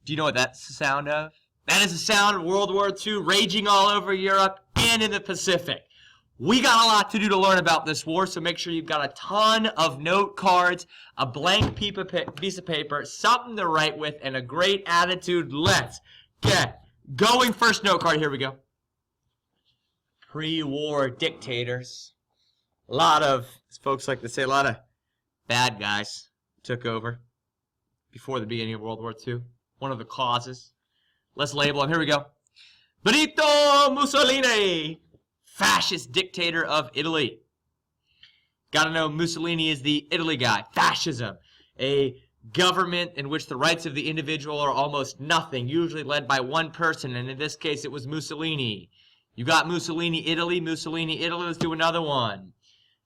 Do you know what that's the sound of? That is the sound of World War II raging all over Europe and in the Pacific. We got a lot to do to learn about this war, so make sure you've got a ton of note cards, a blank piece of paper, something to write with, and a great attitude. Let's get going. First note card, here we go. Pre-war dictators. A lot of, as folks like to say, a lot of bad guys took over before the beginning of World War II. One of the causes. Let's label them. Here we go. Benito Mussolini, fascist dictator of Italy. Gotta know Mussolini is the Italy guy. Fascism, a government in which the rights of the individual are almost nothing, usually led by one person, and in this case it was Mussolini. You got Mussolini, Italy. Let's do another one.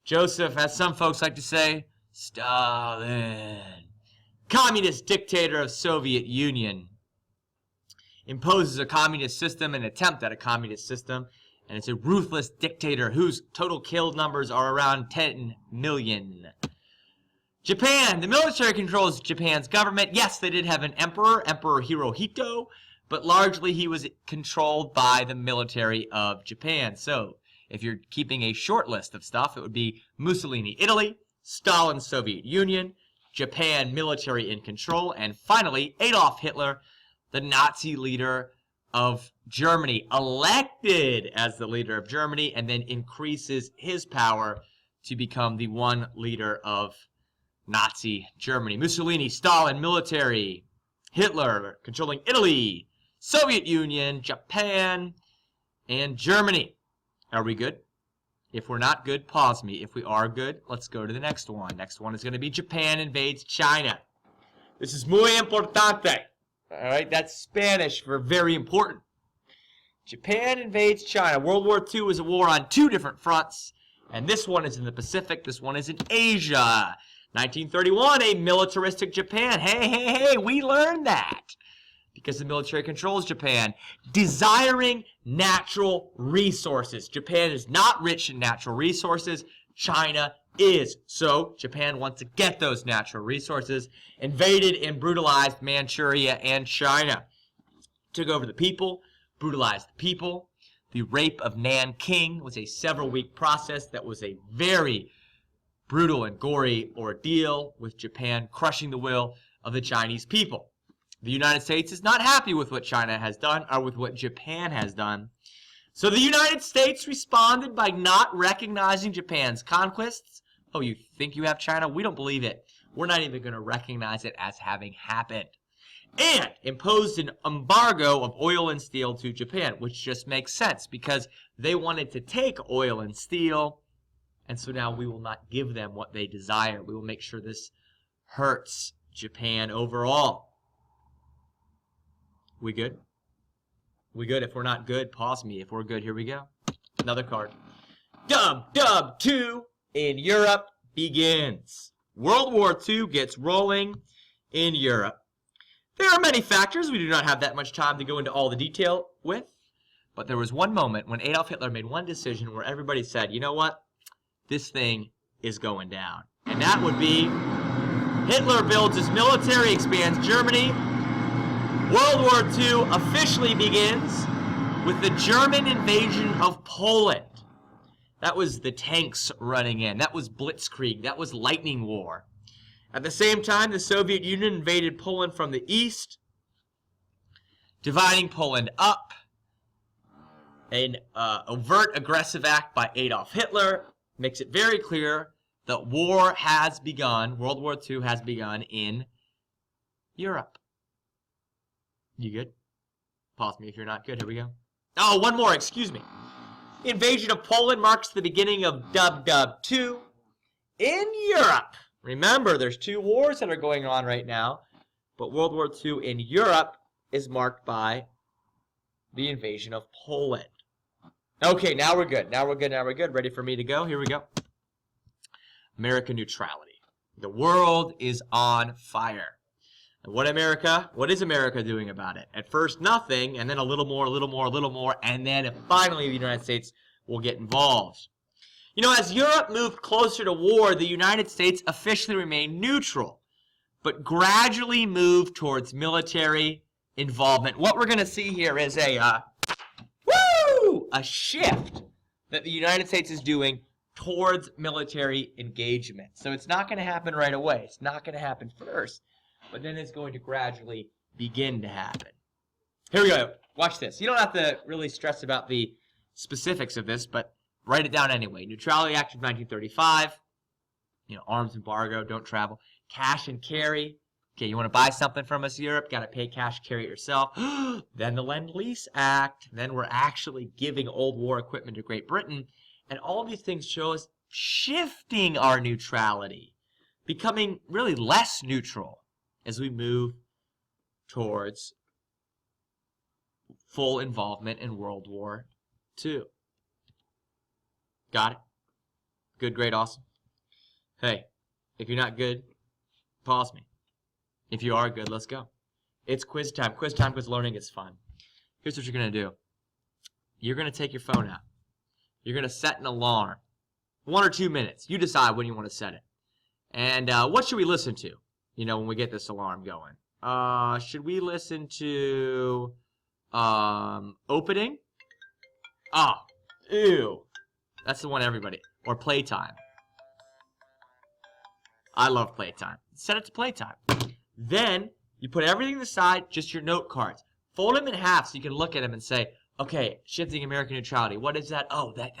Joseph, as some folks like to say, Stalin. Communist dictator of Soviet Union. Imposes a communist system, an attempt at a communist system, and it's a ruthless dictator whose total killed numbers are around 10 million. Japan. The military controls Japan's government. Yes, they did have an emperor, Emperor Hirohito, but largely he was controlled by the military of Japan. So, if you're keeping a short list of stuff, it would be Mussolini, Italy, Stalin, Soviet Union, Japan, military in control, and finally, Adolf Hitler, the Nazi leader of Germany, elected as the leader of Germany, and then increases his power to become the one leader of Nazi Germany. Mussolini, Stalin, military. Hitler, controlling Italy, Soviet Union, Japan, and Germany. Are we good? If we're not good, pause me. If we are good, let's go to the next one. Next one is going to be Japan invades China. This is muy importante. All right, that's Spanish for very important. Japan invades China. World War II is a war on two different fronts, and this one is in the Pacific. This one is in Asia. 1931, a militaristic Japan. Hey, we learned that because the military controls Japan. Desiring natural resources. Japan is not rich in natural resources. China is. So Japan wants to get those natural resources. Invaded and brutalized Manchuria and China. Took over the people, brutalized the people. The rape of Nanking was a several-week process that was a very brutal and gory ordeal, with Japan crushing the will of the Chinese people. The United States is not happy with what China has done, or with what Japan has done. So the United States responded by not recognizing Japan's conquests. Oh, you think you have China? We don't believe it. We're not even going to recognize it as having happened. And imposed an embargo of oil and steel to Japan, which just makes sense because they wanted to take oil and steel, and so now we will not give them what they desire. We will make sure this hurts Japan overall. We good? We good? If we're not good, pause me. If we're good, here we go. Another card. Dub 2 in Europe begins. World War II gets rolling in Europe. There are many factors we do not have that much time to go into all the detail with, but there was one moment when Adolf Hitler made one decision where everybody said, you know what? This thing is going down. And that would be Hitler builds his military, expands Germany. World War II officially begins with the German invasion of Poland. That was the tanks running in. That was Blitzkrieg. That was Lightning War. At the same time, the Soviet Union invaded Poland from the east, dividing Poland up. An overt aggressive act by Adolf Hitler makes it very clear that war has begun, World War II has begun in Europe. You good? Pause me if you're not good. Here we go. Oh, one more, excuse me. The invasion of Poland marks the beginning of Dub 2 in Europe. Remember, there's two wars that are going on right now, but World War II in Europe is marked by the invasion of Poland. Okay, now we're good. Now we're good. Ready for me to go? Here we go. American neutrality. The world is on fire. And what is America doing about it? At first, nothing, and then a little more, and then finally the United States will get involved. You know, as Europe moved closer to war, the United States officially remained neutral, but gradually moved towards military involvement. What we're going to see here is a shift that the United States is doing towards military engagement. So it's not going to happen right away. It's not going to happen first, but then it's going to gradually begin to happen. Here we go. Watch this. You don't have to really stress about the specifics of this, but write it down anyway. Neutrality Act of 1935. Arms embargo, don't travel. Cash and carry. Okay, you want to buy something from us, Europe? Got to pay cash, carry it yourself. Then the Lend-Lease Act. Then we're actually giving old war equipment to Great Britain. And all of these things show us shifting our neutrality, becoming really less neutral as we move towards full involvement in World War II. Got it? Good, great, awesome. Hey, if you're not good, pause me. If you are good, let's go. It's quiz time. Quiz time, quiz learning is fun. Here's what you're going to do. You're going to take your phone out. You're going to set an alarm. 1 or 2 minutes. You decide when you want to set it. And what should we listen to, when we get this alarm going? Should we listen to opening? Oh, ew. That's the one everybody. Or playtime. I love playtime. Set it to playtime. Then you put everything aside, just your note cards. Fold them in half so you can look at them and say, okay, shifting American neutrality. What is that? Oh, that.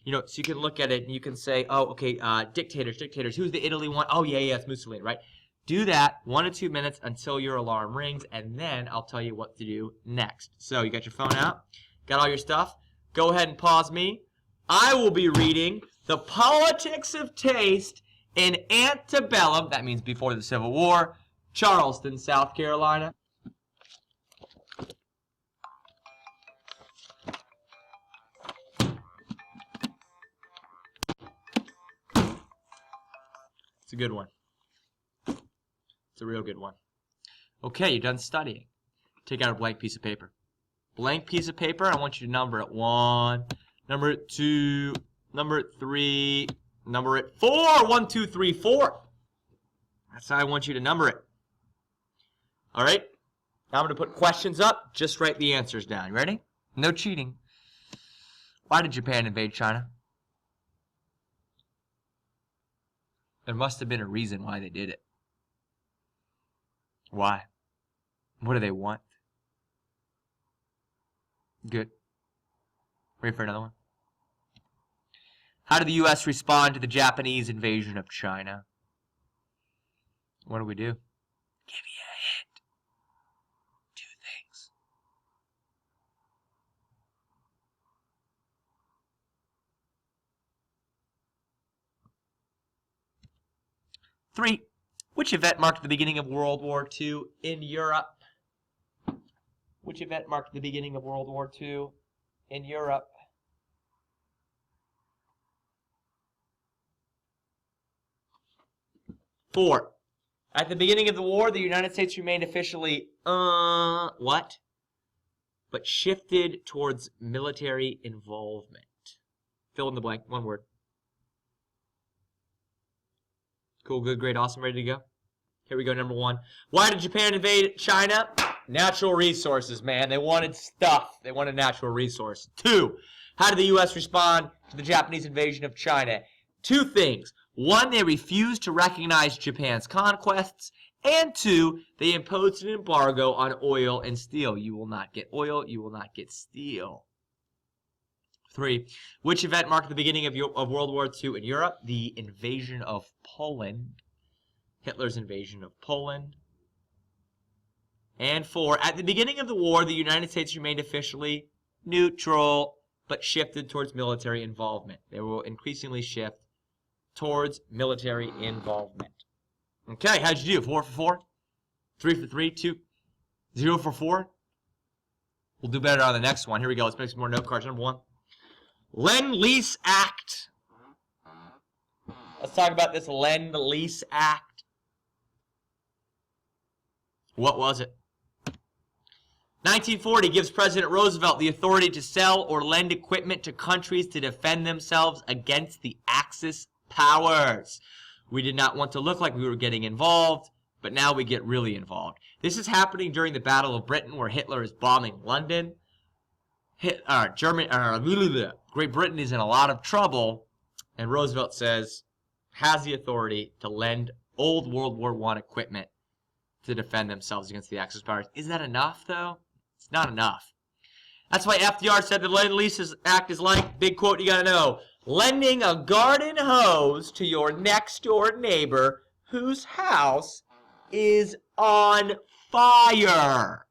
So you can look at it and you can say, oh, okay, dictators. Who's the Italy one? Oh, yeah, it's Mussolini, right? Do that 1 or 2 minutes until your alarm rings, and then I'll tell you what to do next. So you got your phone out, got all your stuff. Go ahead and pause me. I will be reading The Politics of Taste in Antebellum, that means before the Civil War, Charleston, South Carolina. It's a good one. It's a real good one. Okay, you're done studying. Take out a blank piece of paper. Blank piece of paper, I want you to number it. 1, number it 2, number it 3, number it 4. 1, 2, 3, 4. That's how I want you to number it. All right? Now I'm going to put questions up. Just write the answers down. You ready? No cheating. Why did Japan invade China? There must have been a reason why they did it. Why? What do they want? Good. Ready for another one? How did the U.S. respond to the Japanese invasion of China? What do we do? Give me a hint. 2 things. Three. Which event marked the beginning of World War II in Europe? Which event marked the beginning of World War II in Europe? Four. At the beginning of the war, the United States remained officially, what? But shifted towards military involvement. Fill in the blank. 1 word. Cool, good, great, awesome, ready to go? Here we go, number 1. Why did Japan invade China? Natural resources, man. They wanted stuff. They wanted natural resources. 2. How did the U.S. respond to the Japanese invasion of China? 2 things. 1, they refused to recognize Japan's conquests. And 2, they imposed an embargo on oil and steel. You will not get oil. You will not get steel. 3. Which event marked the beginning of World War II in Europe? The invasion of Poland. Hitler's invasion of Poland. And 4. At the beginning of the war, the United States remained officially neutral, but shifted towards military involvement. They will increasingly shift towards military involvement. Okay, how'd you do? 4 for 4? 3 for 3? 2? 0 for 4? We'll do better on the next one. Here we go. Let's make some more note cards. Number 1. Lend-Lease Act. Let's talk about this Lend-Lease Act. What was it? 1940 gives President Roosevelt the authority to sell or lend equipment to countries to defend themselves against the Axis powers. We did not want to look like we were getting involved, But now we get really involved. This is happening during the Battle of Britain, where Hitler is bombing London. Great Britain is in a lot of trouble, and Roosevelt has the authority to lend old World War I equipment to defend themselves against the Axis powers. Is that enough, though? It's not enough. That's why FDR said the Lend-Lease Act is like, big quote you gotta know, lending a garden hose to your next-door neighbor whose house is on fire.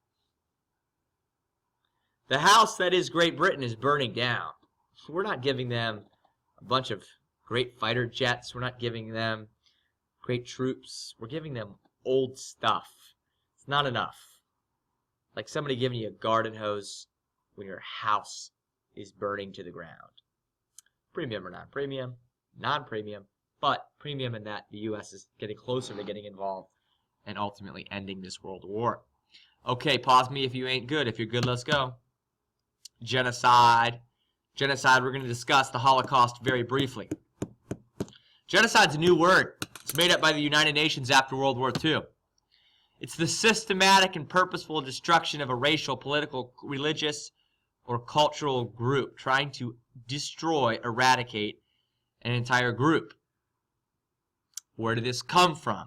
The house that is Great Britain is burning down. We're not giving them a bunch of great fighter jets. We're not giving them great troops. We're giving them old stuff. It's not enough. Like somebody giving you a garden hose when your house is burning to the ground. Premium or non-premium? Non-premium, but premium in that the U.S. is getting closer to getting involved and ultimately ending this world war. Okay, pause me if you ain't good. If you're good, let's go. Genocide. Genocide, we're going to discuss the Holocaust very briefly. Genocide's a new word. It's made up by the United Nations after World War II. It's the systematic and purposeful destruction of a racial, political, religious, or cultural group, trying to destroy, eradicate an entire group. Where did this come from?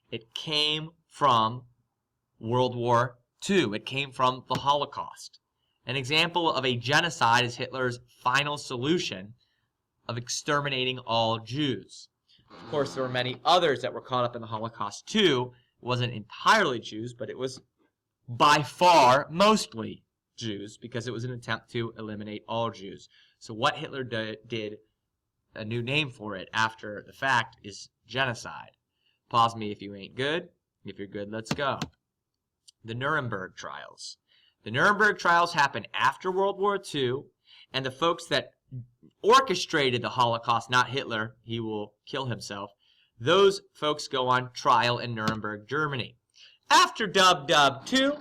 It came from World War II. It came from the Holocaust. An example of a genocide is Hitler's final solution of exterminating all Jews. Of course, there were many others that were caught up in the Holocaust too. It wasn't entirely Jews, but it was by far mostly Jews, because it was an attempt to eliminate all Jews. So what Hitler did, a new name for it after the fact, is genocide. Pause me if you ain't good. If you're good, let's go. The Nuremberg trials. The Nuremberg trials happened after World War II, and the folks that orchestrated the Holocaust, not Hitler, he will kill himself, those folks go on trial in Nuremberg, Germany. After Dub II,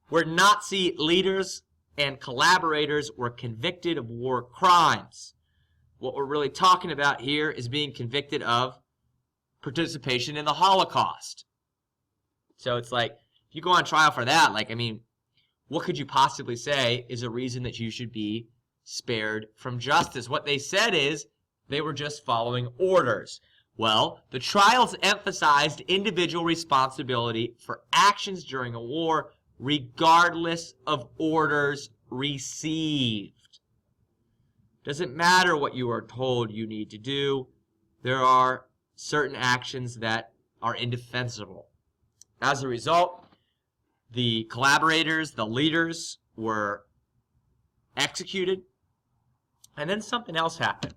where Nazi leaders and collaborators were convicted of war crimes. What we're really talking about here is being convicted of participation in the Holocaust. So it's like, if you go on trial for that, what could you possibly say is a reason that you should be spared from justice? What they said is they were just following orders. Well, the trials emphasized individual responsibility for actions during a war, regardless of orders received. Doesn't matter what you are told you need to do. There are certain actions that are indefensible. As a result, the collaborators, the leaders, were executed, and then something else happened.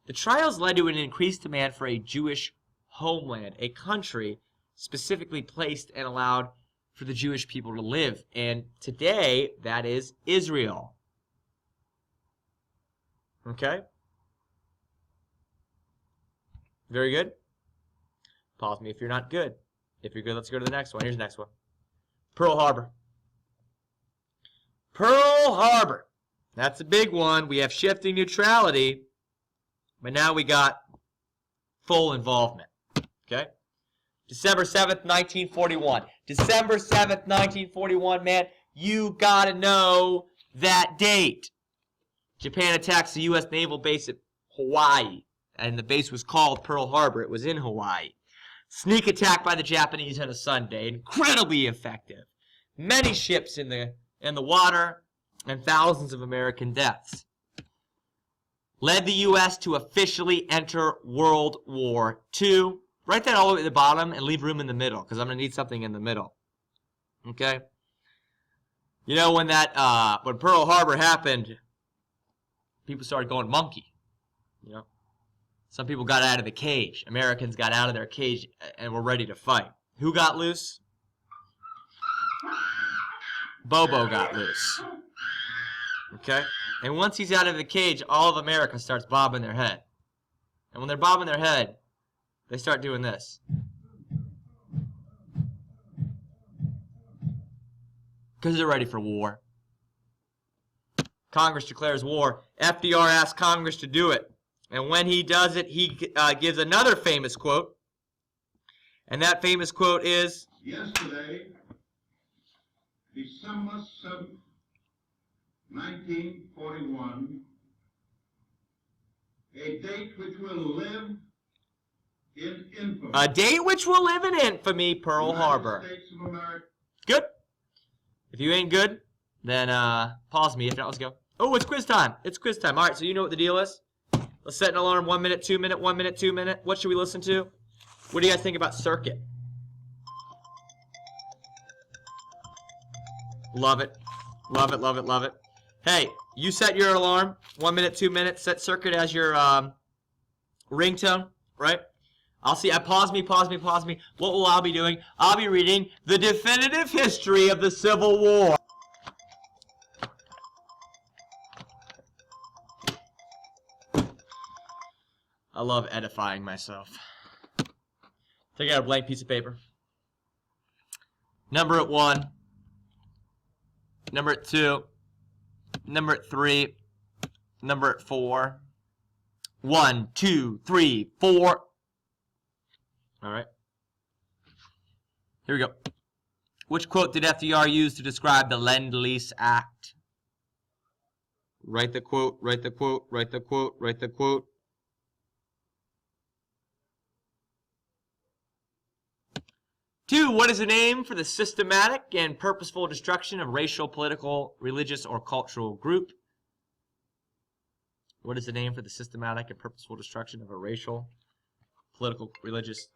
The trials led to an increased demand for a Jewish homeland, a country specifically placed and allowed for the Jewish people to live. And today, that is Israel. Okay? Very good. Pause me if you're not good. If you're good, let's go to the next one. Here's the next one. Pearl Harbor. Pearl Harbor. That's a big one. We have shifting neutrality, but now we got full involvement. Okay? December 7th, 1941. December 7th, 1941, man. You gotta know that date. Japan attacks the U.S. naval base at Hawaii, and the base was called Pearl Harbor. It was in Hawaii. Sneak attack by the Japanese on a Sunday. Incredibly effective. Many ships in the water, and thousands of American deaths. Led the U.S. to officially enter World War II. Write that all the way at the bottom and leave room in the middle, because I'm going to need something in the middle. Okay? You know, when Pearl Harbor happened, people started going monkey. You know? Some people got out of the cage. Americans got out of their cage and were ready to fight. Who got loose? Bobo got loose. Okay? And once he's out of the cage, all of America starts bobbing their head. And when they're bobbing their head, they start doing this. Because they're ready for war. Congress declares war. FDR asks Congress to do it. And when he does it, he gives another famous quote. And that famous quote is? Yesterday, December 7th, 1941, a date which will live in infamy. A date which will live in infamy, Pearl Harbor. United States of America. Good. If you ain't good, then pause me. If not, let's go. Oh, it's quiz time. It's quiz time. All right, so you know what the deal is. Let's set an alarm. 1 minute, 2 minute, 1 minute, 2 minute. What should we listen to? What do you guys think about Circuit? Love it. Love it, love it, love it. Hey, you set your alarm. 1 minute, 2 minutes. Set Circuit as your ringtone, right? I'll see. Pause me. What will I be doing? I'll be reading the definitive history of the Civil War. I love edifying myself. Take out a blank piece of paper. Number at 1. Number at 2. Number at 3. Number at 4. 1, 2, 3, 4. All right. Here we go. Which quote did FDR use to describe the Lend-Lease Act? Write the quote, write the quote, write the quote, write the quote. Two, what is the name for the systematic and purposeful destruction of racial, political, religious, or cultural group? What is the name for the systematic and purposeful destruction of a racial, political, religious,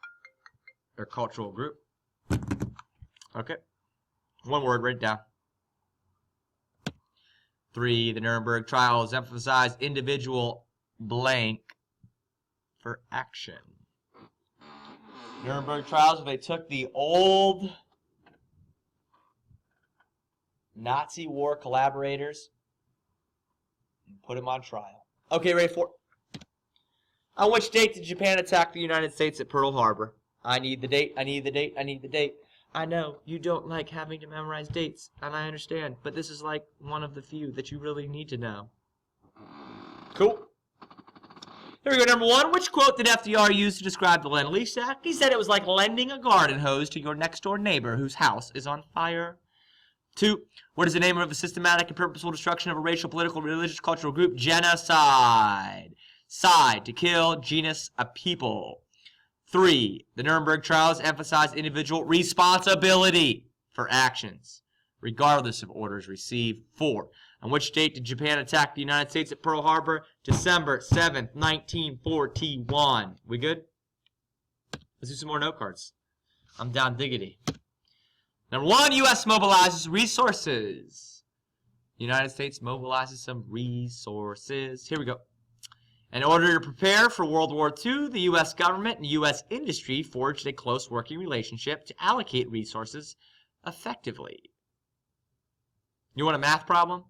or cultural group? Okay. One word, write it down. 3, the Nuremberg trials emphasized individual blank for action. Nuremberg trials, they took the old Nazi war collaborators and put them on trial. Okay, ready for it? On which date did Japan attack the United States at Pearl Harbor? I need the date, I need the date, I need the date. I know you don't like having to memorize dates, and I understand, but this is like one of the few that you really need to know. Cool. Here we go, number 1. Which quote did FDR use to describe the Lend-Lease Act? He said it was like lending a garden hose to your next-door neighbor whose house is on fire. 2. What is the name of the systematic and purposeful destruction of a racial, political, religious, cultural group? Genocide. Side, to kill, genus, a people. 3. The Nuremberg trials emphasize individual responsibility for actions, regardless of orders received. 4. On which date did Japan attack the United States at Pearl Harbor? December 7th, 1941. We good? Let's do some more note cards. I'm down diggity. Number 1, U.S. mobilizes resources. United States mobilizes some resources. Here we go. In order to prepare for World War II, the U.S. government and U.S. industry forged a close working relationship to allocate resources effectively. You want a math problem?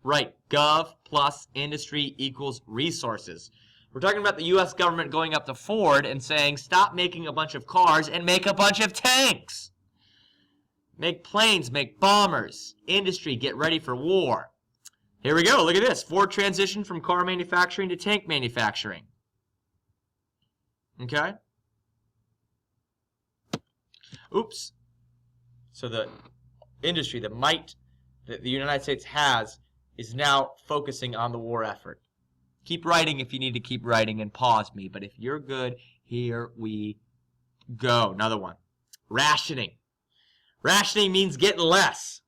Right. Gov plus industry equals resources. We're talking about the U.S. government going up to Ford and saying, stop making a bunch of cars and make a bunch of tanks. Make planes, make bombers. Industry, get ready for war. Here we go. Look at this. Ford transitioned from car manufacturing to tank manufacturing. Okay? Oops. So the industry, the might that the United States has is now focusing on the war effort. Keep writing if you need to keep writing and pause me. But if you're good, here we go. Another one. Rationing. Rationing means getting less.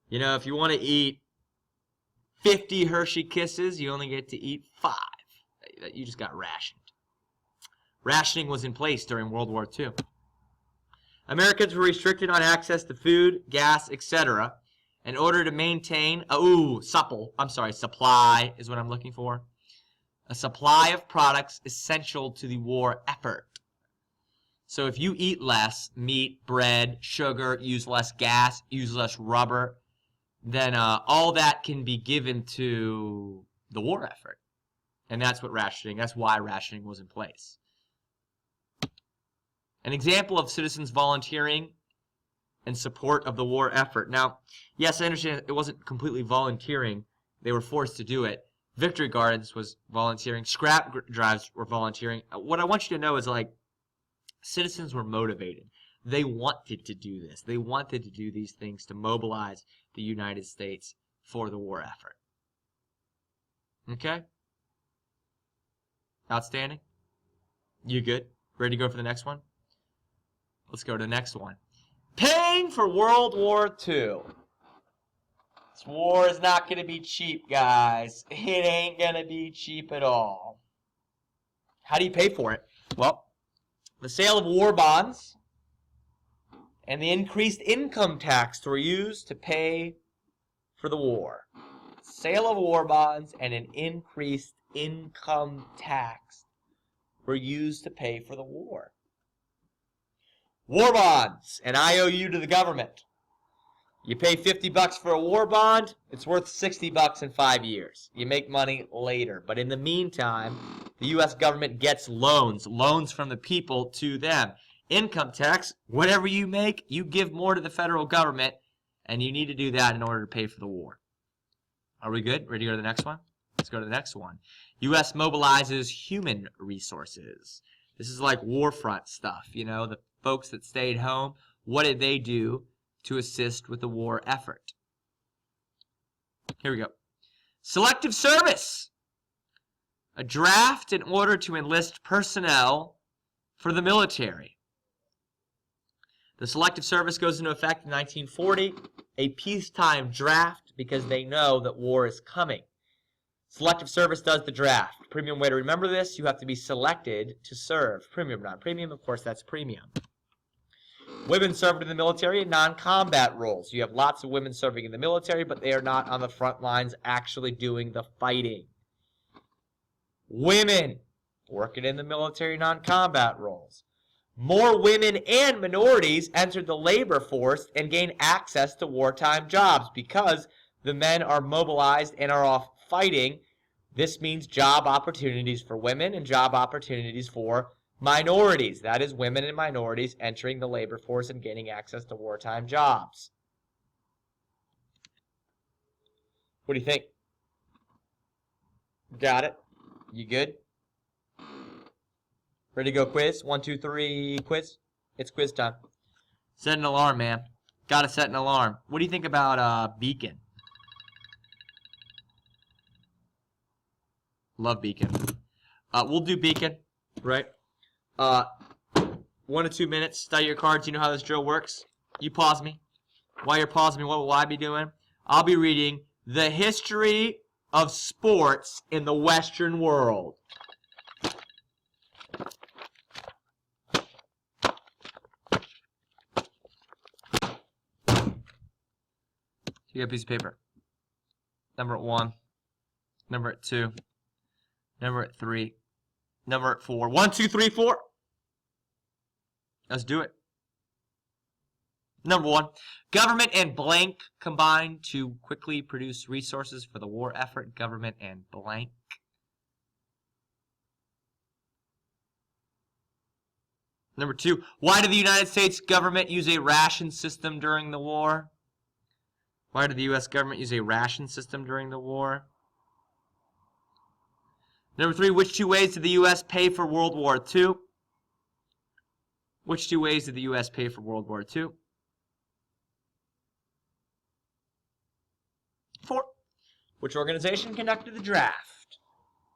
You know, if you want to eat 50 Hershey Kisses, you only get to eat 5. You just got rationed. Rationing was in place during World War II. Americans were restricted on access to food, gas, etc. in order to maintain supply is what I'm looking for. A supply of products essential to the war effort. So if you eat less meat, bread, sugar, use less gas, use less rubber, then all that can be given to the war effort. And that's what rationing, that's why rationing was in place. An example of citizens volunteering in support of the war effort. Now, yes, I understand it wasn't completely volunteering. They were forced to do it. Victory Gardens was volunteering. Scrap drives were volunteering. What I want you to know is, like, Citizens were motivated. They wanted to do this. They wanted to do these things to mobilize the United States for the war effort. Okay? Outstanding? You good? Ready to go for the next one? Let's go to the next one. Paying for World War II. This war is not going to be cheap, guys. It ain't going to be cheap at all. How do you pay for it? Well, the sale of war bonds and the increased income tax were used to pay for the war. Sale of war bonds and an increased income tax were used to pay for the war. War bonds, an IOU to the government. You pay $50 for a war bond, it's worth $60 in 5 years. You make money later. But in the meantime, the U.S. government gets loans from the people to them. Income tax, whatever you make, you give more to the federal government, and you need to do that in order to pay for the war. Are we good? Ready to go to the next one? Let's go to the next one. U.S. mobilizes human resources. This is like war front stuff, you know, the folks that stayed home. What did they do to assist with the war effort? Here we go. Selective service. A draft in order to enlist personnel for the military. The selective service goes into effect in 1940, a peacetime draft because they know that war is coming. Selective service does the draft. Premium way to remember this, you have to be selected to serve. Premium, non-premium, of course that's premium. Women served in the military in non-combat roles. You have lots of women serving in the military, but they are not on the front lines actually doing the fighting. Women working in the military non-combat roles. More women and minorities entered the labor force and gained access to wartime jobs because the men are mobilized and are off fighting. This means job opportunities for women and job opportunities for minorities. That is, women and minorities entering the labor force and gaining access to wartime jobs. What do you think? Got it? You good? Ready to go quiz? 1, 2, 3, quiz? It's quiz time. Set an alarm, man. Gotta set an alarm. What do you think about Beacon? Love Beacon. We'll do Beacon, right? 1 to 2 minutes. Study your cards. You know how this drill works. You pause me. While you're pausing me, what will I be doing? I'll be reading The History of Sports in the Western World. You got a piece of paper. Number 1. Number 2. Number 3. Number 4. 1, 2, 3, 4. Let's do it. Number 1. Government and blank combine to quickly produce resources for the war effort. Government and blank. Number 2. Why did the United States government use a ration system during the war? Why did the U.S. government use a ration system during the war? Number 3, which 2 ways did the U.S. pay for World War II? Which 2 ways did the U.S. pay for World War II? 4, which organization conducted the draft?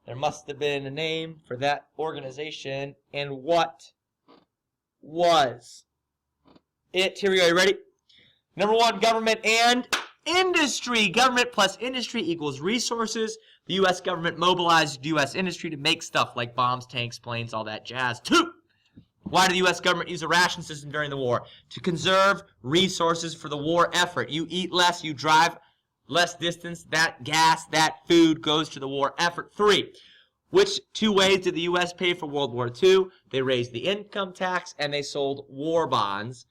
There must have been a name for that organization, and what was it? Here we go, you ready? Number 1, government and industry. Government plus industry equals resources. The U.S. government mobilized U.S. industry to make stuff like bombs, tanks, planes, all that jazz. 2, why did the U.S. government use a ration system during the war? To conserve resources for the war effort. You eat less, you drive less distance, that gas, that food goes to the war effort. 3, which 2 ways did the U.S. pay for World War II? They raised the income tax and they sold war bonds.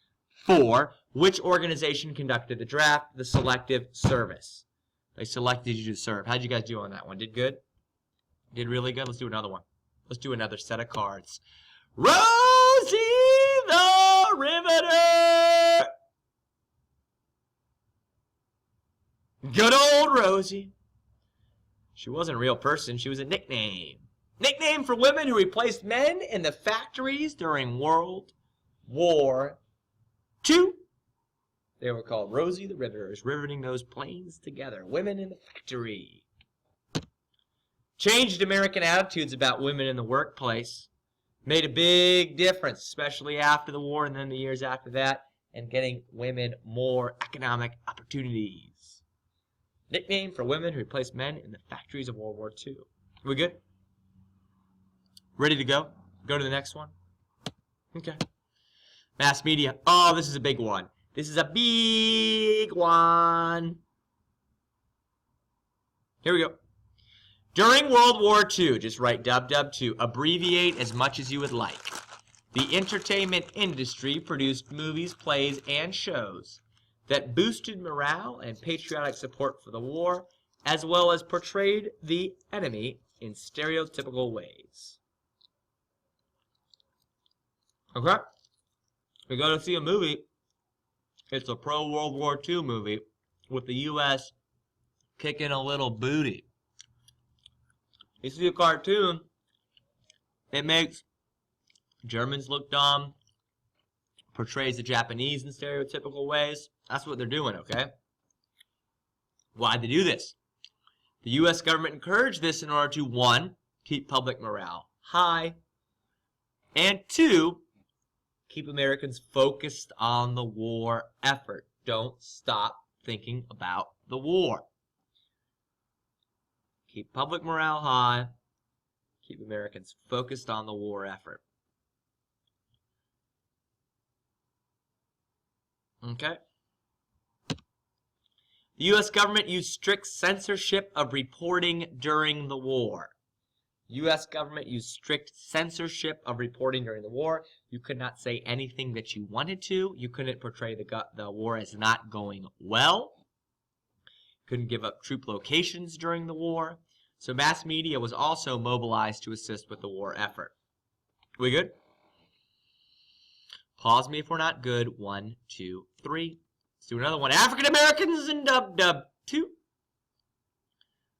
4, which organization conducted the draft? The Selective Service. They selected you to serve. How'd you guys do on that one? Did good? Did really good? Let's do another one. Let's do another set of cards. Rosie the Riveter! Good old Rosie. She wasn't a real person. She was a nickname. Nickname for women who replaced men in the factories during World War II. They were called Rosie the Riveters, riveting those planes together. Women in the factory. Changed American attitudes about women in the workplace. Made a big difference, especially after the war and then the years after that, and getting women more economic opportunities. Nickname for women who replaced men in the factories of World War II. We good? Ready to go? Go to the next one? Okay. Mass media. Oh, this is a big one. This is a big one. Here we go. During World War II, just write WW2, abbreviate as much as you would like. The entertainment industry produced movies, plays, and shows that boosted morale and patriotic support for the war, as well as portrayed the enemy in stereotypical ways. Okay? We go to see a movie. It's a pro-World War II movie with the U.S. kicking a little booty. You see a cartoon, it makes Germans look dumb, portrays the Japanese in stereotypical ways. That's what they're doing, okay? Why'd they do this? The U.S. government encouraged this in order to, 1, keep public morale high, and 2, keep Americans focused on the war effort. Don't stop thinking about the war. Keep public morale high. Keep Americans focused on the war effort. Okay. The U.S. government used strict censorship of reporting during the war. U.S. government used strict censorship of reporting during the war. You could not say anything that you wanted to. You couldn't portray the war as not going well. Couldn't give up troop locations during the war. So mass media was also mobilized to assist with the war effort. We good? Pause me if we're not good. 1, 2, 3. Let's do another one. African Americans in WW2.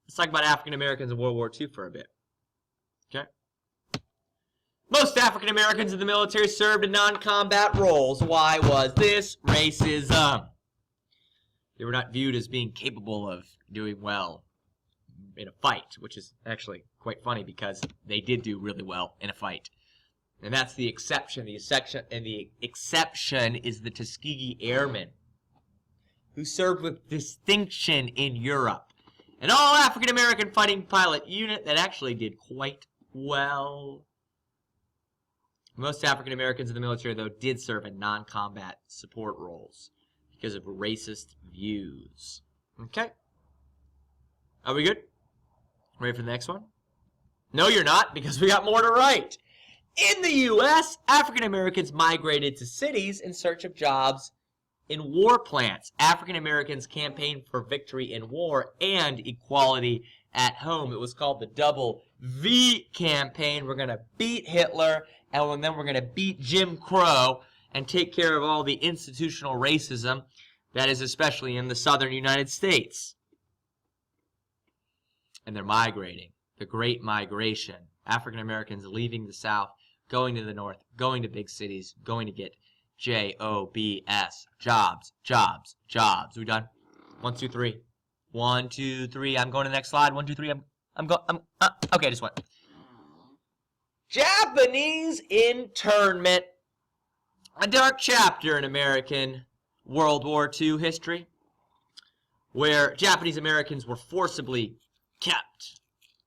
Let's talk about African Americans in World War II for a bit. Okay. Most African Americans in the military served in non-combat roles. Why was this? Racism. They were not viewed as being capable of doing well in a fight, which is actually quite funny because they did do really well in a fight. And that's the exception. The exception is the Tuskegee Airmen, who served with distinction in Europe. An all-African American fighting pilot unit that actually did quite well. Most African Americans in the military, though, did serve in non-combat support roles because of racist views. Okay. Are we good? Ready for the next one? No, you're not, because we got more to write. In the U.S., African Americans migrated to cities in search of jobs in war plants. African Americans campaigned for victory in war and equality at home. It was called the Double V campaign. We're going to beat Hitler, and then we're going to beat Jim Crow and take care of all the institutional racism that is especially in the southern United States. And they're migrating. The Great Migration. African Americans leaving the South, going to the North, going to big cities, going to get J-O-B-S. Jobs, jobs, jobs. We done? 1, 2, 3. 1, 2, 3. I'm going to the next slide. 1, 2, 3. Okay, just went. Japanese internment. A dark chapter in American World War II history, where Japanese Americans were forcibly kept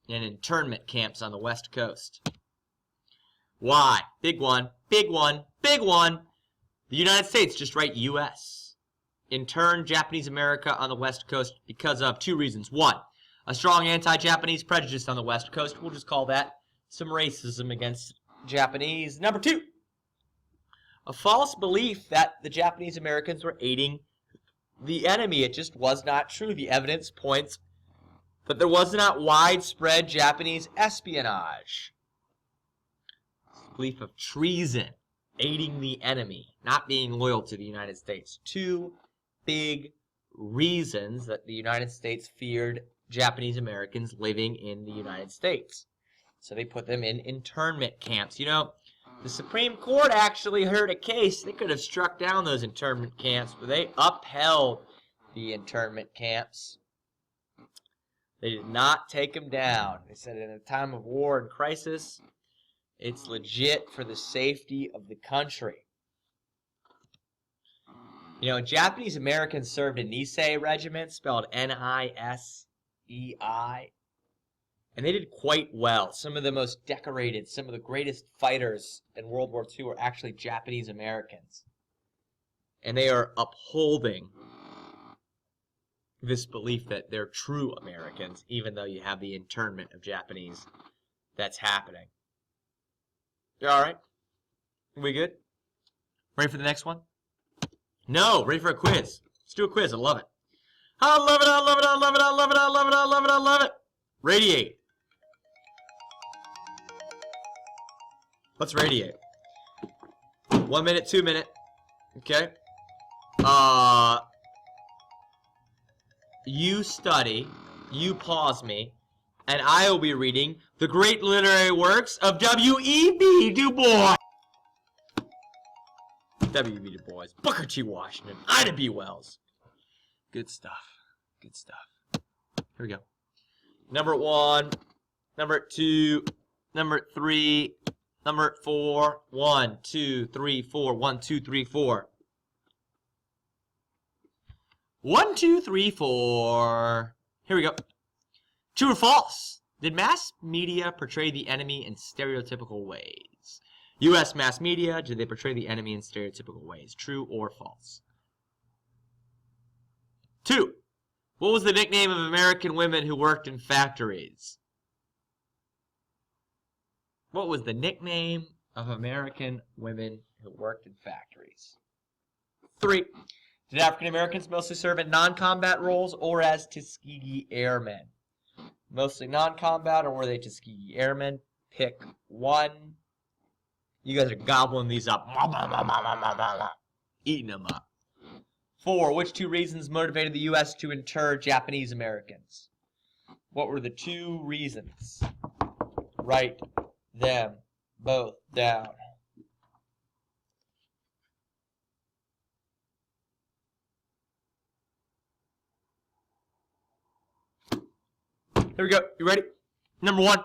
in internment camps on the West Coast. Why? Big one, big one, big one. The United States, just write U.S., interned Japanese America on the West Coast because of 2 reasons. 1, a strong anti-Japanese prejudice on the West Coast. We'll just call that some racism against Japanese. Number 2, a false belief that the Japanese Americans were aiding the enemy. It just was not true. The evidence points that there was not widespread Japanese espionage. Belief of treason, aiding the enemy, not being loyal to the United States. 2 big reasons that the United States feared Japanese Americans living in the United States. So they put them in internment camps. You know, the Supreme Court actually heard a case. They could have struck down those internment camps, but they upheld the internment camps. They did not take them down. They said in a time of war and crisis, it's legit for the safety of the country. You know, Japanese Americans served in Nisei Regiment, spelled Nisei, and they did quite well. Some of the most decorated, some of the greatest fighters in World War II were actually Japanese Americans. And they are upholding this belief that they're true Americans, even though you have the internment of Japanese that's happening. You all right? We good? Ready for the next one? No, ready for a quiz. Let's do a quiz. I love it. I love it, I love it, I love it, I love it, I love it, I love it, I love it. Radiate. Let's radiate. 1 minute, 2 minute. Okay. You study, you pause me, and I will be reading the great literary works of W.E.B. Du Bois. W.E.B. Du Bois, Booker T. Washington, Ida B. Wells. Good stuff. Good stuff. Here we go. Number 1, number 2, number 3, number 4. 1, 2, 3, 4. 1, 2, 3, 4. 1, 2, 3, 4. Here we go. True or false? Did mass media portray the enemy in stereotypical ways? U.S. mass media, did they portray the enemy in stereotypical ways? True or false? 2. What was the nickname of American women who worked in factories? What was the nickname of American women who worked in factories? 3. Did African Americans mostly serve in non-combat roles or as Tuskegee Airmen? Mostly non-combat, or were they Tuskegee Airmen? Pick one. You guys are gobbling these up. Eating them up. 4. Which 2 reasons motivated the U.S. to inter Japanese Americans? What were the 2 reasons? Write them both down. Here we go. You ready? Number 1.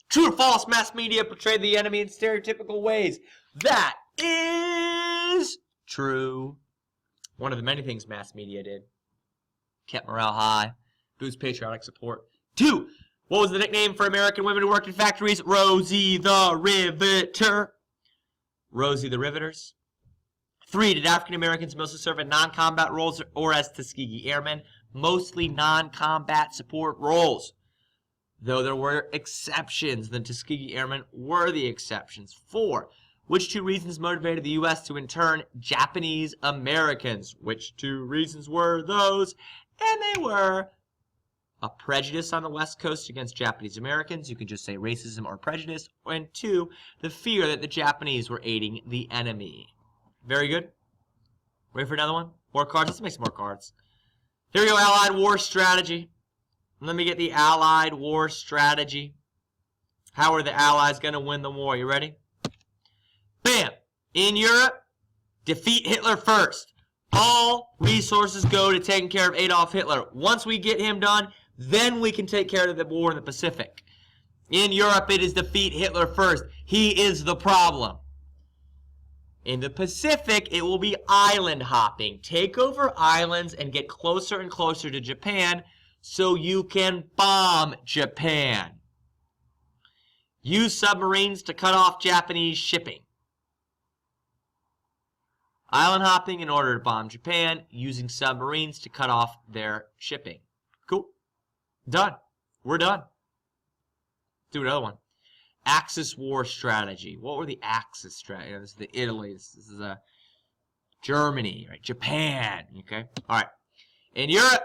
True or false, mass media portrayed the enemy in stereotypical ways. That is true. One of the many things mass media did. Kept morale high. Boost patriotic support. 2. What was the nickname for American women who worked in factories? Rosie the Riveter. Rosie the Riveters. 3. Did African Americans mostly serve in non-combat roles or as Tuskegee Airmen? Mostly non-combat support roles. Though there were exceptions, the Tuskegee Airmen were the exceptions. 4. Which 2 reasons motivated the U.S. to intern Japanese Americans? Which 2 reasons were those? And they were a prejudice on the West Coast against Japanese Americans. You can just say racism or prejudice. And 2, the fear that the Japanese were aiding the enemy. Very good. Ready for another one? More cards? Let's make some more cards. Here we go, Allied War Strategy. Let me get the Allied War Strategy. How are the Allies going to win the war? You ready? Bam! In Europe, defeat Hitler first. All resources go to taking care of Adolf Hitler. Once we get him done, then we can take care of the war in the Pacific. In Europe, it is defeat Hitler first. He is the problem. In the Pacific, it will be island hopping. Take over islands and get closer and closer to Japan so you can bomb Japan. Use submarines to cut off Japanese shipping. Island hopping in order to bomb Japan, using submarines to cut off their shipping. Cool. Done. We're done. Do another one. Axis war strategy. What were the Axis strategy? This is the Italy. This is Germany, right? Japan. Okay. All right. In Europe,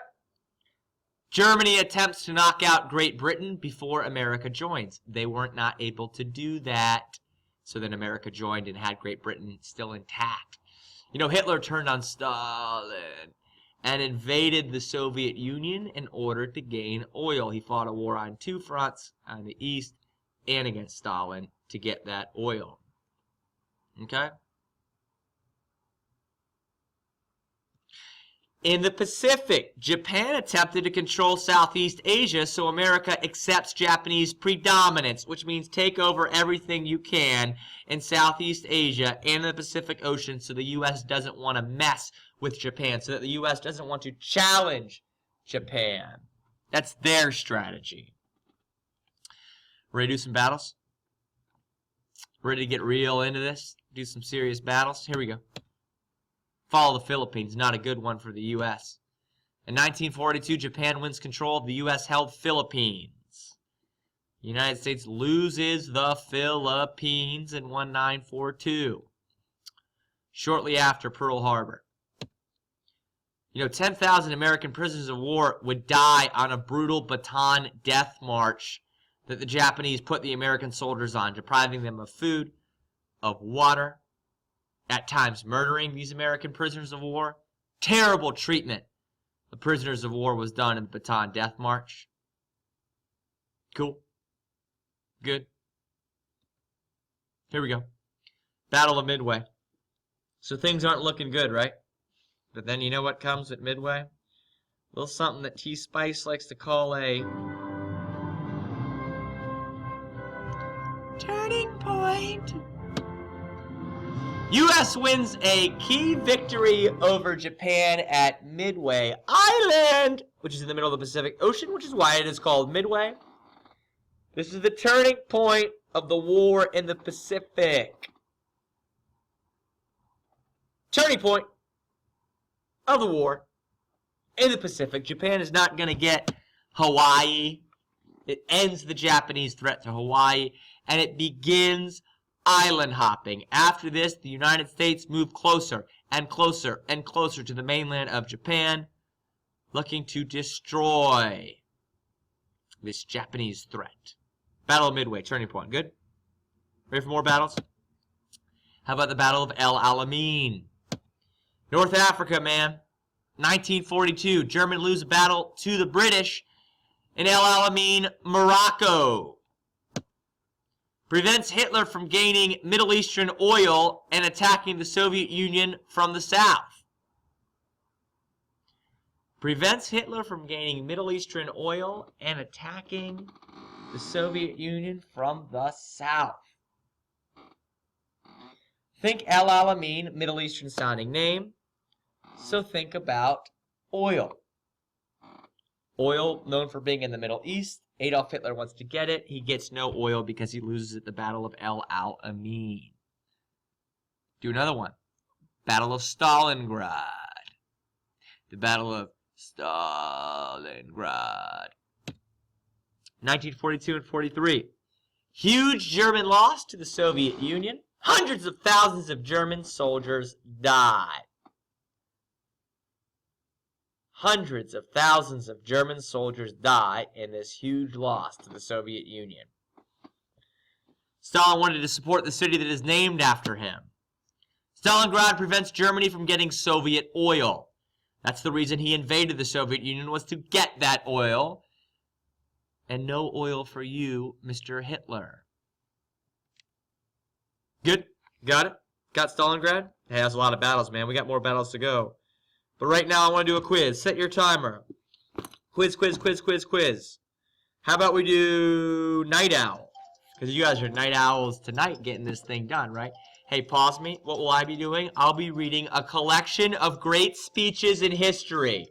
Germany attempts to knock out Great Britain before America joins. They weren't not able to do that. So then America joined and had Great Britain still intact. You know, Hitler turned on Stalin and invaded the Soviet Union in order to gain oil. He fought a war on 2 fronts, on the east and against Stalin to get that oil. Okay? In the Pacific, Japan attempted to control Southeast Asia, so America accepts Japanese predominance, which means take over everything you can in Southeast Asia and the Pacific Ocean, so the U.S. doesn't want to mess with Japan, so that the U.S. doesn't want to challenge Japan. That's their strategy. Ready to do some battles? Ready to get real into this? Do some serious battles? Here we go. Follow the Philippines, not a good one for the U.S. In 1942, Japan wins control of the U.S.-held Philippines. The United States loses the Philippines in 1942. Shortly after Pearl Harbor. 10,000 American prisoners of war would die on a brutal Bataan death march that the Japanese put the American soldiers on, depriving them of food, of water, at times murdering these American prisoners of war. Terrible treatment the prisoners of war was done in the Bataan Death March. Cool. Good. Here we go. Battle of Midway. So things aren't looking good, right? But then you know what comes at Midway? A little something that T-Spice likes to call a turning point. U.S. wins a key victory over Japan at Midway Island, which is in the middle of the Pacific Ocean, which is why it is called Midway. This is the turning point of the war in the Pacific. Turning point of the war in the Pacific. Japan is not going to get Hawaii. It ends the Japanese threat to Hawaii, and it begins island hopping. After this, the United States moved closer and closer and closer to the mainland of Japan, looking to destroy this Japanese threat. Battle of Midway, turning point. Good? Ready for more battles? How about the Battle of El Alamein? North Africa, man. 1942, Germans lose a battle to the British in El Alamein, Morocco. Prevents Hitler from gaining Middle Eastern oil and attacking the Soviet Union from the south. Prevents Hitler from gaining Middle Eastern oil and attacking the Soviet Union from the south. Think El Alamein, Middle Eastern sounding name. So think about oil. Oil known for being in the Middle East. Adolf Hitler wants to get it. He gets no oil because he loses at the Battle of El Alamein. Do another one. Battle of Stalingrad. The Battle of Stalingrad. 1942 and 43. Huge German loss to the Soviet Union. Hundreds of thousands of German soldiers died. Hundreds of thousands of German soldiers die in this huge loss to the Soviet Union. Stalin wanted to support the city that is named after him. Stalingrad prevents Germany from getting Soviet oil. That's the reason he invaded the Soviet Union, was to get that oil. And no oil for you, Mr. Hitler. Good? Got it? Got Stalingrad? Hey, that's a lot of battles, man. We got more battles to go. But right now I want to do a quiz. Set your timer. Quiz, quiz, quiz, quiz, quiz. How about we do Night Owl? Because you guys are night owls tonight getting this thing done, right? Hey, pause me. What will I be doing? I'll be reading a collection of great speeches in history.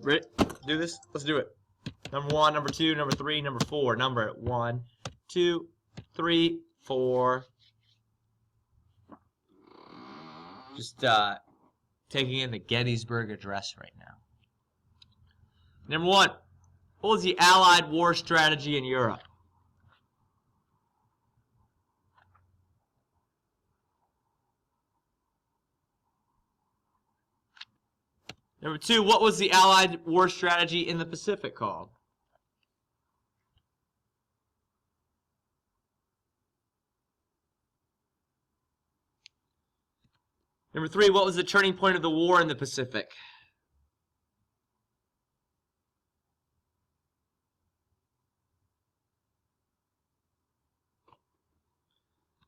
Ready? Do this? Let's do it. Number 1, number 2, number 3, number 4. Number 1, 2, 3, 4. Just taking in the Gettysburg Address right now. Number 1. What was the Allied war strategy in Europe? Number 2. What was the Allied war strategy in the Pacific called? Number 3, what was the turning point of the war in the Pacific?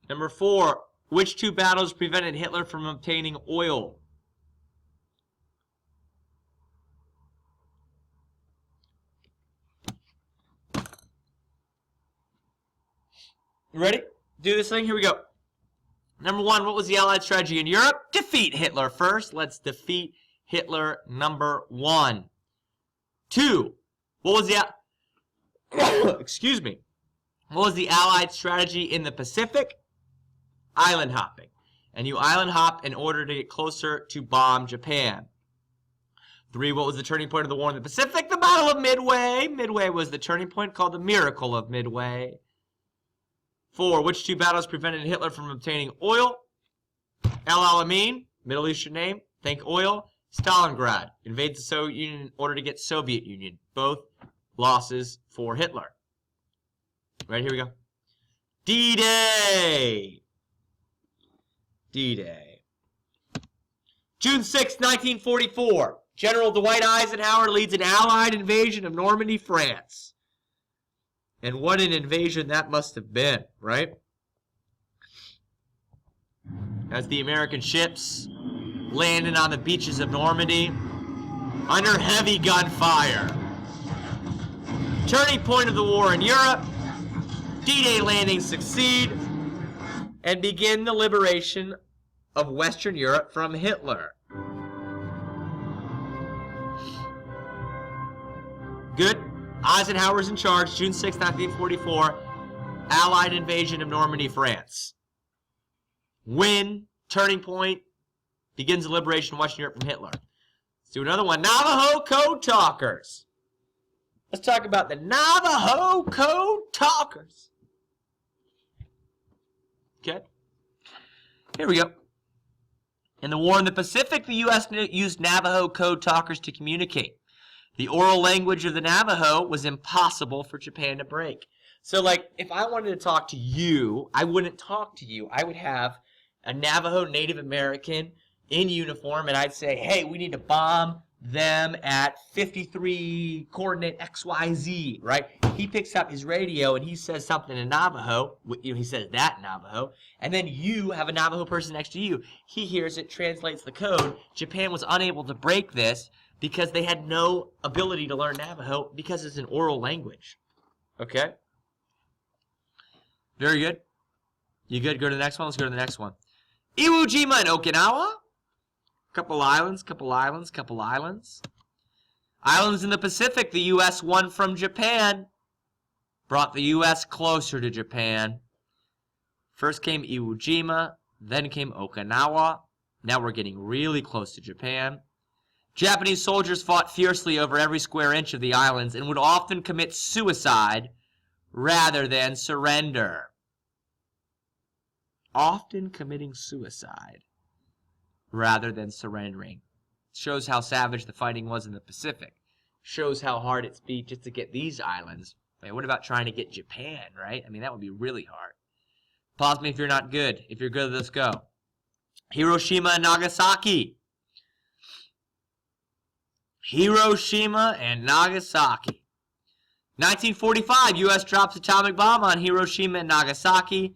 Number 4, which 2 battles prevented Hitler from obtaining oil? You ready? Do this thing? Here we go. Number 1, what was the Allied strategy in Europe? Defeat Hitler first. Let's defeat Hitler, number 1. 2, what was the... Excuse me. What was the Allied strategy in the Pacific? Island hopping. And you island hop in order to get closer to bomb Japan. 3, what was the turning point of the war in the Pacific? The Battle of Midway. Midway was the turning point, called the Miracle of Midway. 4, which 2 battles prevented Hitler from obtaining oil? El Alamein, Middle Eastern name, think oil. Stalingrad, invades the Soviet Union in order to get Soviet Union. Both losses for Hitler. Right, here we go. D-Day. D-Day. June 6, 1944. General Dwight Eisenhower leads an Allied invasion of Normandy, France. And what an invasion that must have been, right? As the American ships landed on the beaches of Normandy under heavy gunfire. Turning point of the war in Europe. D-Day landings succeed and begin the liberation of Western Europe from Hitler. Good. Eisenhower's in charge, June 6, 1944. Allied invasion of Normandy, France. Win, turning point, begins the liberation of Western Europe from Hitler. Let's do another one. Navajo Code Talkers. Let's talk about the Navajo Code Talkers. Okay. Here we go. In the war in the Pacific, the U.S. used Navajo Code Talkers to communicate. The oral language of the Navajo was impossible for Japan to break. So, like, if I wanted to talk to you, I wouldn't talk to you. I would have a Navajo Native American in uniform, and I'd say, hey, we need to bomb them at 53 coordinate XYZ, right? He picks up his radio, and he says something in Navajo. He says that in Navajo. And then you have a Navajo person next to you. He hears it, translates the code. Japan was unable to break this because they had no ability to learn Navajo because it's an oral language. Okay? Very good. You good? Go to the next one? Let's go to the next one. Iwo Jima and Okinawa. Couple islands, couple islands, couple islands. Islands in the Pacific the U.S. won from Japan. Brought the U.S. closer to Japan. First came Iwo Jima, then came Okinawa. Now we're getting really close to Japan. Japanese soldiers fought fiercely over every square inch of the islands and would often commit suicide rather than surrender. Often committing suicide rather than surrendering. Shows how savage the fighting was in the Pacific. Shows how hard it's be just to get these islands. I mean, what about trying to get Japan, right? I mean, that would be really hard. Pause me if you're not good. If you're good, let's go. Hiroshima and Nagasaki. Hiroshima and Nagasaki. 1945, U.S. drops atomic bomb on Hiroshima and Nagasaki.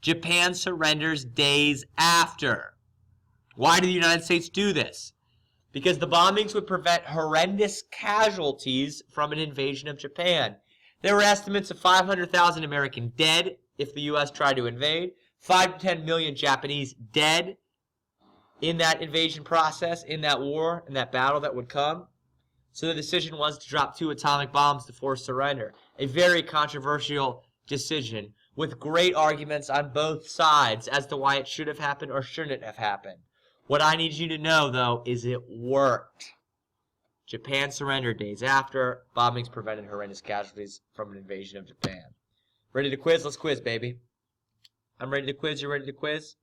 Japan surrenders days after. Why did the United States do this? Because the bombings would prevent horrendous casualties from an invasion of Japan. There were estimates of 500,000 American dead if the U.S. tried to invade, 5 to 10 million Japanese dead in that invasion process, in that war, in that battle that would come. So the decision was to drop 2 atomic bombs to force surrender. A very controversial decision with great arguments on both sides as to why it should have happened or shouldn't have happened. What I need you to know, though, is it worked. Japan surrendered days after. Bombings prevented horrendous casualties from an invasion of Japan. Ready to quiz? Let's quiz, baby. I'm ready to quiz. You ready to quiz?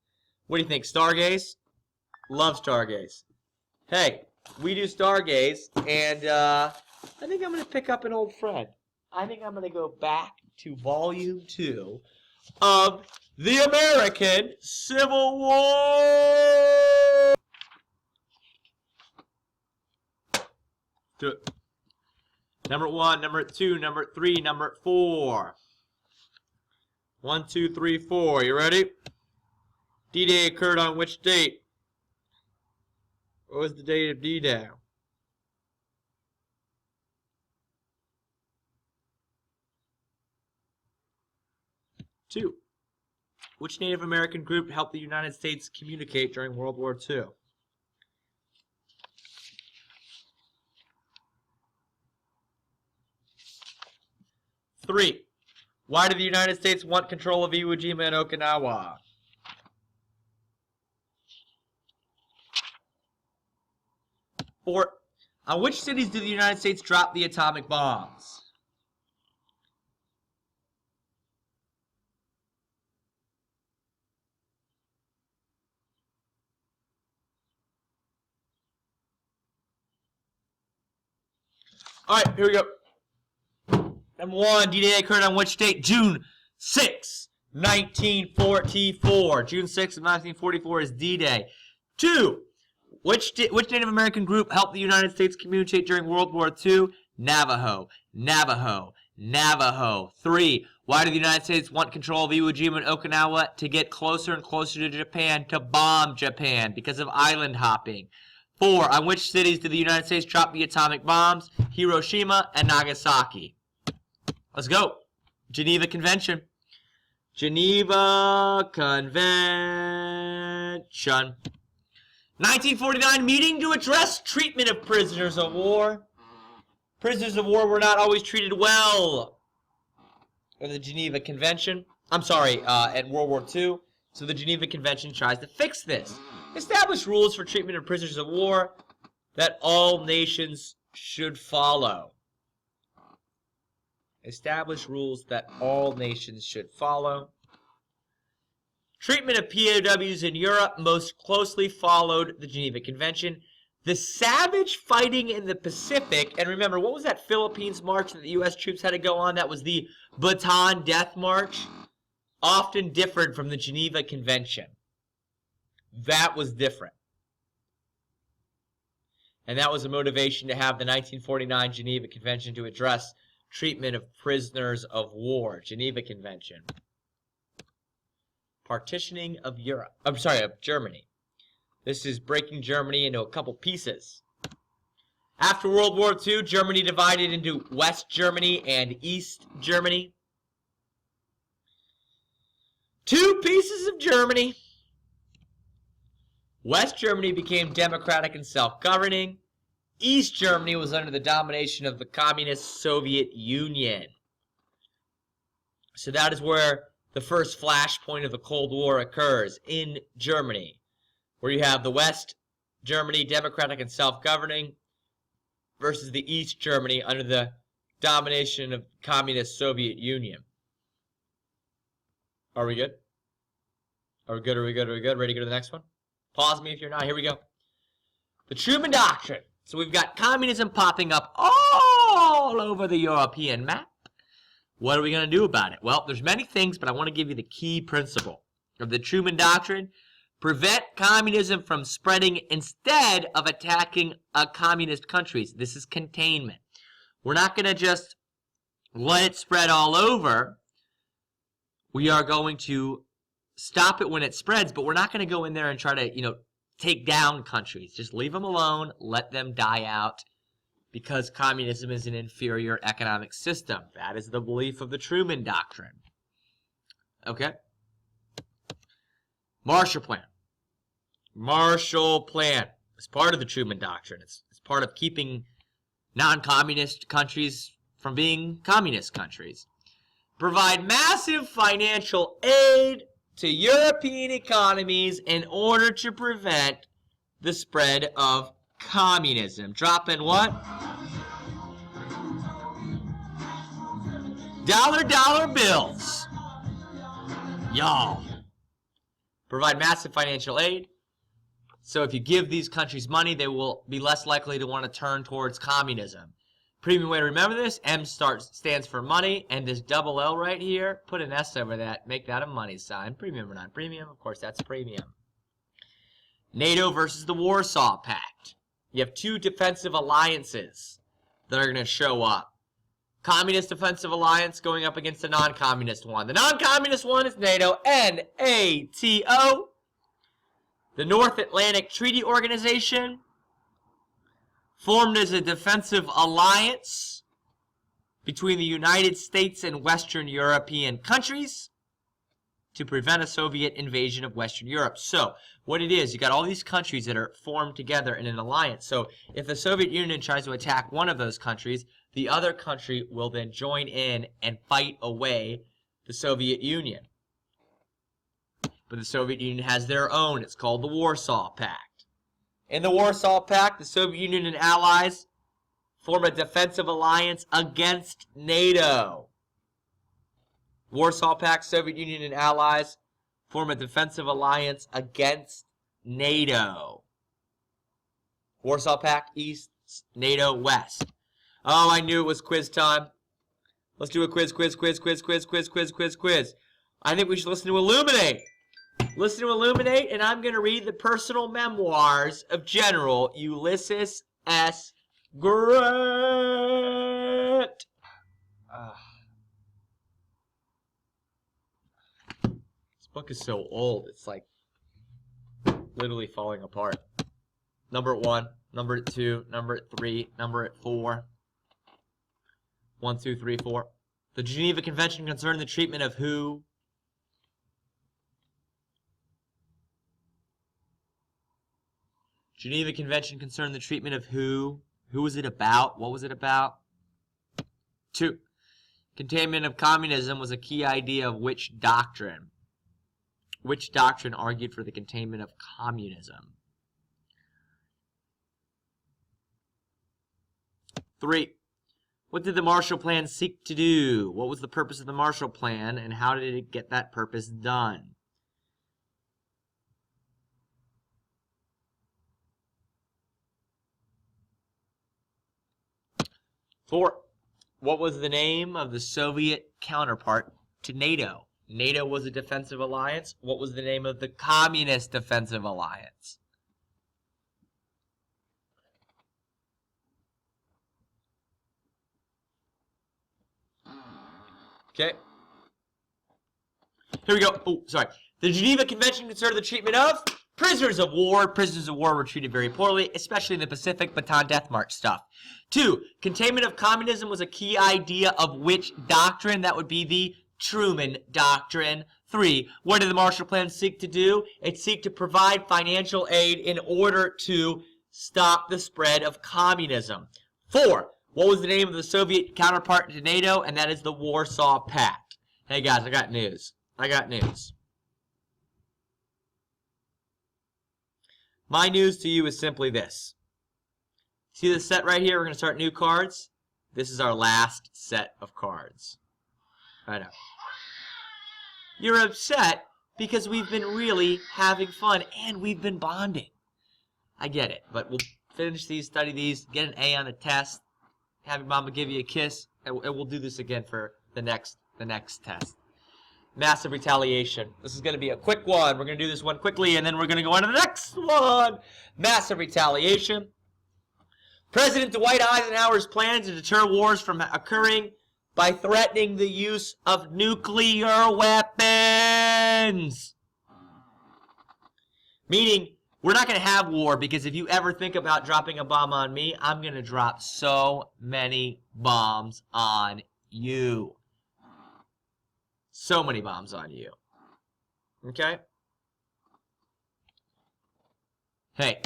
What do you think? Stargaze? Love Stargaze. Hey, we do Stargaze, and I think I'm going to pick up an old friend. I think I'm going to go back to Volume 2 of the American Civil War. Do it. Number 1, number 2, number 3, number 4. 1, 2, 3, 4. You ready? D-Day occurred on which date? What was the date of D-Day? 2. Which Native American group helped the United States communicate during World War II? 3. Why did the United States want control of Iwo Jima and Okinawa? 4. On which cities did the United States drop the atomic bombs? 'Here we go. Number 1, D-Day occurred on which date? June 6, 1944. June 6 of 1944 is D-Day. 2. Which Native American group helped the United States communicate during World War II? Navajo. 3. Why did the United States want control of Iwo Jima and Okinawa? To get closer and closer to Japan, to bomb Japan because of island hopping. 4. On which cities did the United States drop the atomic bombs? Hiroshima and Nagasaki. Let's go. Geneva Convention. Geneva Convention. 1949 meeting to address treatment of prisoners of war. Prisoners of war were not always treated well at the Geneva Convention. At World War II. So the Geneva Convention tries to fix this. Establish rules for treatment of prisoners of war that all nations should follow. Establish rules that all nations should follow. Treatment of POWs in Europe most closely followed the Geneva Convention. The savage fighting in the Pacific, and remember, what was that Philippines march that the U.S. troops had to go on? That was the Bataan Death March. Often differed from the Geneva Convention. That was different. And that was a motivation to have the 1949 Geneva Convention to address treatment of prisoners of war. Geneva Convention. Partitioning of Germany. This is breaking Germany into a couple pieces. After World War II, Germany divided into West Germany and East Germany. 2 pieces of Germany. West Germany became democratic and self-governing. East Germany was under the domination of the Communist Soviet Union. So that is where the first flashpoint of the Cold War occurs, in Germany, where you have the West Germany democratic and self-governing versus the East Germany under the domination of Communist Soviet Union. Are we good? Are we good? Ready to go to the next one? Pause me if you're not. Here we go. The Truman Doctrine. So we've got communism popping up all over the European map. What are we going to do about it? Well, there's many things, but I want to give you the key principle of the Truman Doctrine. Prevent communism from spreading instead of attacking communist countries. This is containment. We're not going to just let it spread all over. We are going to stop it when it spreads, but we're not going to go in there and try to, take down countries. Just leave them alone, let them die out, because communism is an inferior economic system. That is the belief of the Truman Doctrine. Okay? Marshall Plan. Marshall Plan is part of the Truman Doctrine. It's part of keeping non-communist countries from being communist countries. Provide massive financial aid to European economies in order to prevent the spread of communism. Drop in what? Dollar bills. Y'all. Provide massive financial aid. So if you give these countries money, they will be less likely to want to turn towards communism. Premium way to remember this, M stands for money, and this double L right here, put an S over that, make that a money sign. Premium or non-premium, of course that's premium. NATO versus the Warsaw Pact. You have 2 defensive alliances that are going to show up. communist defensive alliance going up against a non-communist one. The non-communist one is NATO, N-A-T-O. The North Atlantic Treaty Organization, formed as a defensive alliance between the United States and Western European countries to prevent a Soviet invasion of Western Europe. So, what it is, you got all these countries that are formed together in an alliance. So, if the Soviet Union tries to attack one of those countries, the other country will then join in and fight away the Soviet Union. But the Soviet Union has their own. It's called the Warsaw Pact. In the Warsaw Pact, the Soviet Union and allies form a defensive alliance against NATO. Warsaw Pact, Soviet Union and allies form a defensive alliance against NATO. Warsaw Pact, East, NATO, West. Oh, I knew it was quiz time. Let's do a quiz. I think we should listen to Illuminate. Listen to Illuminate, and I'm going to read the personal memoirs of General Ulysses S. Grant. This book is so old, it's like literally falling apart. Number 1, number 2, number 3, number 4. 1, 2, 3, 4. The Geneva Convention concerned the treatment of who? Geneva Convention concerned the treatment of who? Who was it about? What was it about? 2. Containment of communism was a key idea of which doctrine? Which doctrine argued for the containment of communism? 3. What did the Marshall Plan seek to do? What was the purpose of the Marshall Plan, and how did it get that purpose done? 4. What was the name of the Soviet counterpart to NATO? NATO was a defensive alliance. What was the name of the Communist Defensive Alliance? Okay. Here we go. Oh, sorry. The Geneva Convention concerned the treatment of prisoners of war. Prisoners of war were treated very poorly, especially in the Pacific Bataan Death March stuff. 2. Containment of communism was a key idea of which doctrine? That would be the Truman Doctrine. 3. What did the Marshall Plan seek to do? It seeked to provide financial aid in order to stop the spread of communism. 4. What was the name of the Soviet counterpart to NATO? And that is the Warsaw Pact. Hey guys, I got news. My news to you is simply this. See this set right here? We're going to start new cards. This is our last set of cards. I know. You're upset because we've been really having fun and we've been bonding. I get it, but we'll finish these, study these, get an A on the test, have your mama give you a kiss, and we'll do this again for the next test. Massive retaliation. This is going to be a quick one. We're going to do this one quickly, and then we're going to go on to the next one. Massive retaliation. President Dwight Eisenhower's plan to deter wars from occurring by threatening the use of nuclear weapons. Meaning, we're not going to have war because if you ever think about dropping a bomb on me, I'm going to drop so many bombs on you. So many bombs on you. Okay? Hey,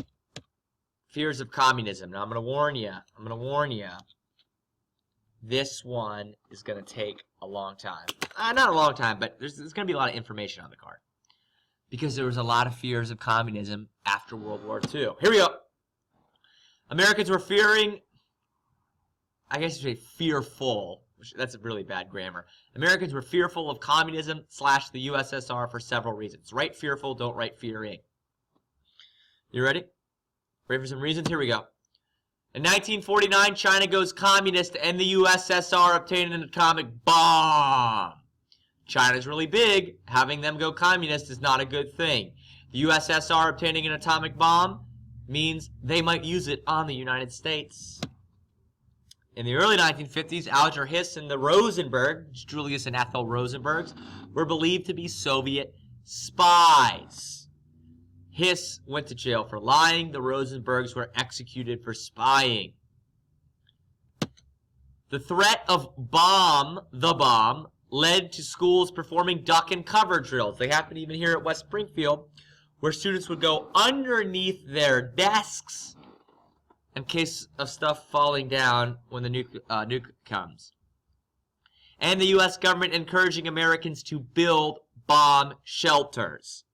fears of communism. Now I'm going to warn you. This one is going to take a long time. Not a long time, but there's going to be a lot of information on the card. Because there was a lot of fears of communism after World War II. Here we go. Americans were fearing, I guess you say fearful. That's really bad grammar. Americans were fearful of communism / the USSR for several reasons. Write fearful, don't write fearing. You ready? Ready for some reasons? Here we go. In 1949, China goes communist and the USSR obtained an atomic bomb. China's really big. Having them go communist is not a good thing. The USSR obtaining an atomic bomb means they might use it on the United States. In the early 1950s, Alger Hiss and the Rosenberg, Julius and Ethel Rosenbergs, were believed to be Soviet spies. Hiss went to jail for lying. The Rosenbergs were executed for spying. The threat of the bomb, led to schools performing duck and cover drills. They happened even here at West Springfield, where students would go underneath their desks in case of stuff falling down when the nuke comes. And the U.S. government encouraging Americans to build bomb shelters.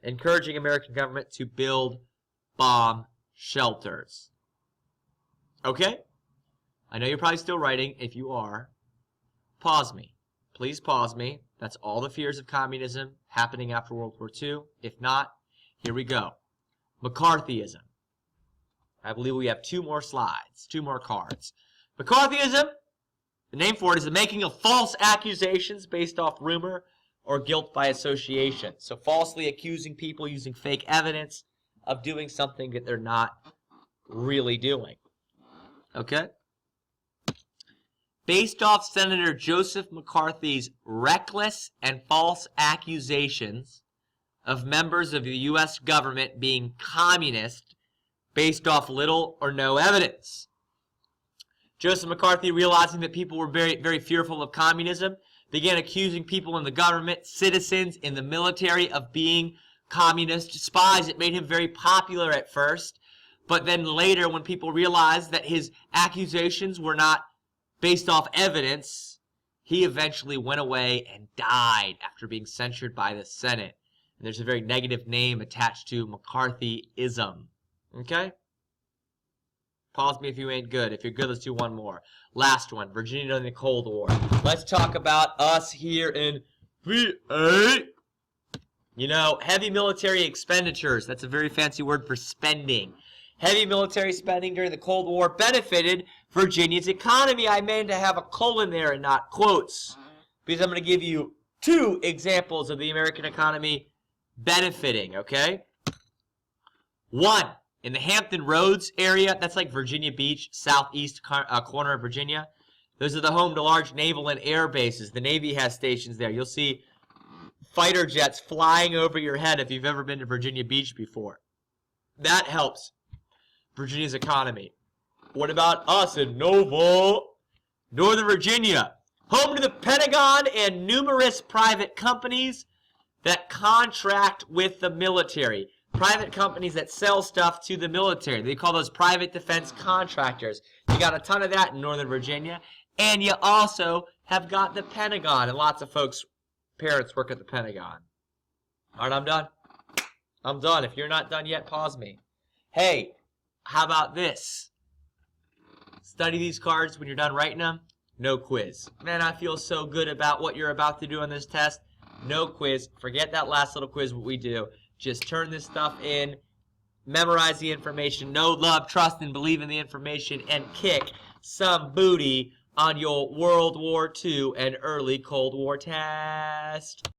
Encouraging American government to build bomb shelters. Okay? I know you're probably still writing. If you are, pause me. Please pause me. That's all the fears of communism happening after World War II. If not, here we go. McCarthyism. I believe we have 2 more slides, 2 more cards. McCarthyism, the name for it is the making of false accusations based off rumor or guilt by association. So falsely accusing people using fake evidence of doing something that they're not really doing. Okay? Based off Senator Joseph McCarthy's reckless and false accusations of members of the U.S. government being communist based off little or no evidence. Joseph McCarthy, realizing that people were very, very fearful of communism, began accusing people in the government, citizens, in the military of being communist spies. It made him very popular at first, but then later when people realized that his accusations were not based off evidence, he eventually went away and died after being censured by the Senate. And there's a very negative name attached to McCarthyism. Okay? Pause me if you ain't good. If you're good, let's do one more. Last one, Virginia during the Cold War. Let's talk about us here in VA. You know, heavy military expenditures. That's a very fancy word for spending. Heavy military spending during the Cold War benefited Virginia's economy. I meant to have a colon there and not quotes, because I'm going to give you 2 examples of the American economy benefiting, okay? 1, in the Hampton Roads area, that's like Virginia Beach, southeast corner of Virginia. Those are the home to large naval and air bases. The Navy has stations there. You'll see fighter jets flying over your head if you've ever been to Virginia Beach before. That helps Virginia's economy. What about us in Northern Virginia? Home to the Pentagon and numerous private companies that contract with the military. Private companies that sell stuff to the military. They call those private defense contractors. You got a ton of that in Northern Virginia. And you also have got the Pentagon. And lots of folks, parents work at the Pentagon. All right, I'm done. I'm done. If you're not done yet, pause me. Hey, how about this? Study these cards when you're done writing them. No quiz. Man, I feel so good about what you're about to do on this test. No quiz. Forget that last little quiz, what we do. Just turn this stuff in, memorize the information, know, love, trust, and believe in the information, and kick some booty on your World War II and early Cold War test.